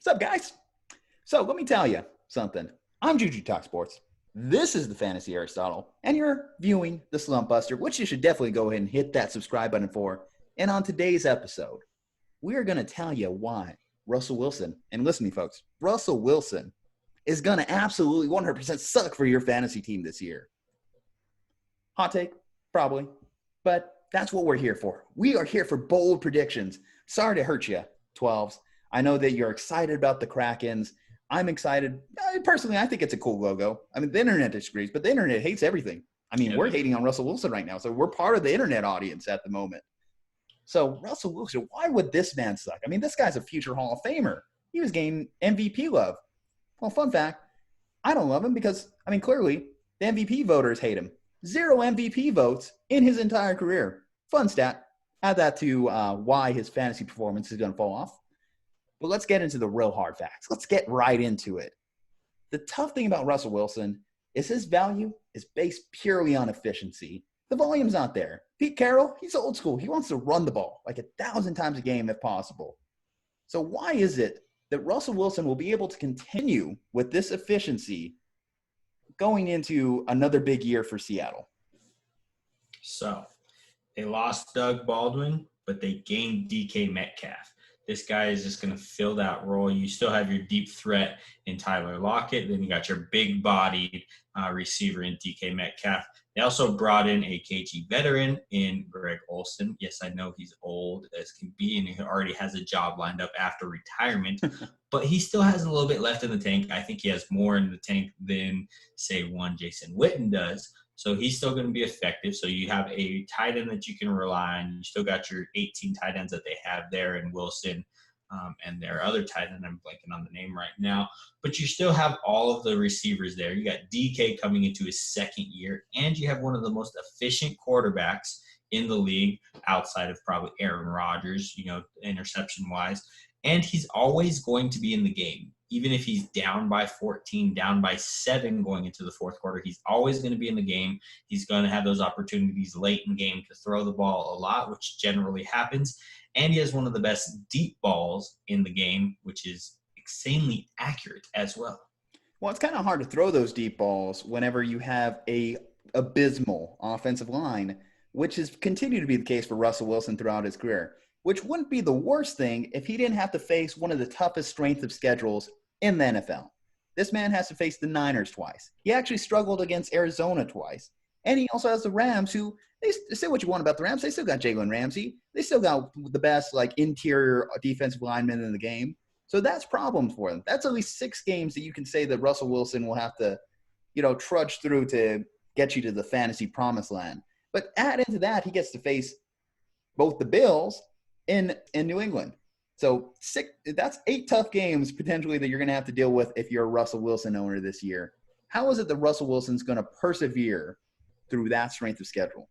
What's up, guys? So let me tell you something. I'm Juju Talk Sports. This is the Fantasy Aristotle, and you're viewing the Slumpbuster, which you should definitely go ahead and hit that subscribe button for. And on today's episode, we are going to tell you why Russell Wilson, and listen to me, folks, Russell Wilson is going to absolutely 100% suck for your fantasy team this year. Hot take, probably, but that's what we're here for. We are here for bold predictions. Sorry to hurt you, 12s. I know that you're excited about the Krakens. I'm excited. Personally, I think it's a cool logo. I mean, the internet disagrees, but the internet hates everything. I mean, we're hating on Russell Wilson right now, so we're part of the internet audience at the moment. So, Russell Wilson, why would this man suck? I mean, this guy's a future Hall of Famer. He was getting MVP love. Well, fun fact, I don't love him because, I mean, clearly, the MVP voters hate him. 0 MVP votes in his entire career. Fun stat. Add that to why his fantasy performance is going to fall off. But let's get into the real hard facts. Let's get right into it. The tough thing about Russell Wilson is his value is based purely on efficiency. The volume's not there. Pete Carroll, he's old school. He wants to run the ball like 1,000 times a game if possible. So why is it that Russell Wilson will be able to continue with this efficiency going into another big year for Seattle? So they lost Doug Baldwin, but they gained DK Metcalf. This guy is just going to fill that role. You still have your deep threat in Tyler Lockett. Then you got your big-bodied receiver in DK Metcalf. They also brought in a KG veteran in Greg Olsen. Yes, I know he's old as can be, and he already has a job lined up after retirement. But he still has a little bit left in the tank. I think he has more in the tank than, say, one Jason Witten does. So he's still going to be effective. So you have a tight end that you can rely on. You still got your 18 tight ends that they have there in Wilson and their other tight end. I'm blanking on the name right now. But you still have all of the receivers there. You got DK coming into his second year. And you have one of the most efficient quarterbacks in the league outside of probably Aaron Rodgers, interception-wise. And he's always going to be in the game. Even if he's down by 14, down by 7 going into the fourth quarter, he's always going to be in the game. He's going to have those opportunities late in game to throw the ball a lot, which generally happens. And he has one of the best deep balls in the game, which is insanely accurate as well. Well, it's kind of hard to throw those deep balls whenever you have a abysmal offensive line, which has continued to be the case for Russell Wilson throughout his career, which wouldn't be the worst thing if he didn't have to face one of the toughest strength of schedules in the NFL. This man has to face the Niners twice. He actually struggled against Arizona twice. And he also has the Rams, who, they say what you want about the Rams, they still got Jalen Ramsey. They still got the best interior defensive lineman in the game. So that's problems for them. That's at least 6 games that you can say that Russell Wilson will have to, trudge through to get you to the fantasy promised land. But add into that, he gets to face both the Bills in New England. So that's 8 tough games potentially that you're going to have to deal with if you're a Russell Wilson owner this year. How is it that Russell Wilson's going to persevere through that strength of schedule?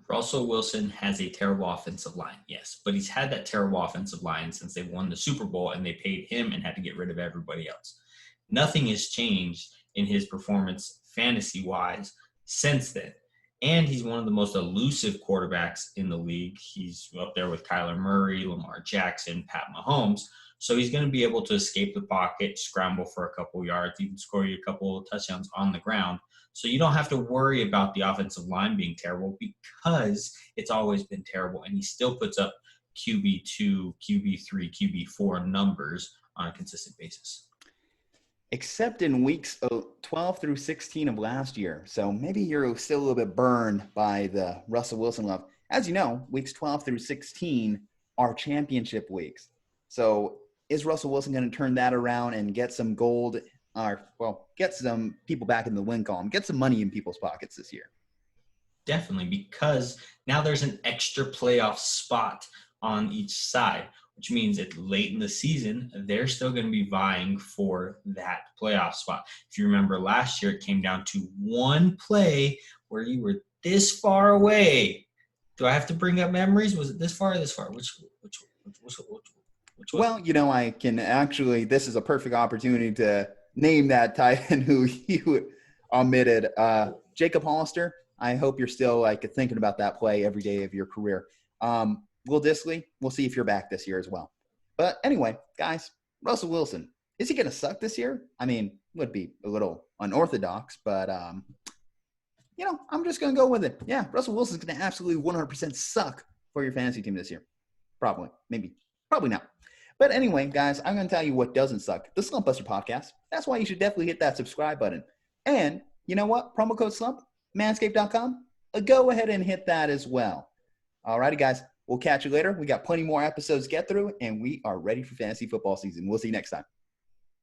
Russell Wilson has a terrible offensive line, yes, but he's had that terrible offensive line since they won the Super Bowl and they paid him and had to get rid of everybody else. Nothing has changed in his performance fantasy-wise since then. And he's one of the most elusive quarterbacks in the league. He's up there with Kyler Murray, Lamar Jackson, Pat Mahomes. So he's going to be able to escape the pocket, scramble for a couple yards, even score you a couple of touchdowns on the ground. So you don't have to worry about the offensive line being terrible because it's always been terrible. And he still puts up QB2, QB3, QB4 numbers on a consistent basis. Except in weeks 12 through 16 of last year. So maybe you're still a little bit burned by the Russell Wilson love. As you know, weeks 12 through 16 are championship weeks. So is Russell Wilson going to turn that around and get some gold get some people back in the win column, get some money in people's pockets this year? Definitely, because now there's an extra playoff spot on each side, which means that late in the season, they're still going to be vying for that playoff spot. If you remember last year, it came down to one play where you were this far away. Do I have to bring up memories? Was it this far or this far? Which Well, I can actually, this is a perfect opportunity to name that tight end who you omitted. Jacob Hollister. I hope you're still thinking about that play every day of your career. Will Dissly, we'll see if you're back this year as well. But anyway, guys, Russell Wilson, is he going to suck this year? I mean, would be a little unorthodox, but, I'm just going to go with it. Yeah, Russell Wilson's going to absolutely 100% suck for your fantasy team this year. Probably. Maybe. Probably not. But anyway, guys, I'm going to tell you what doesn't suck. The Slumpbuster podcast. That's why you should definitely hit that subscribe button. And you know what? Promo code SLUMP, manscaped.com. Go ahead and hit that as well. All righty, guys. We'll catch you later. We got plenty more episodes to get through, and we are ready for fantasy football season. We'll see you next time.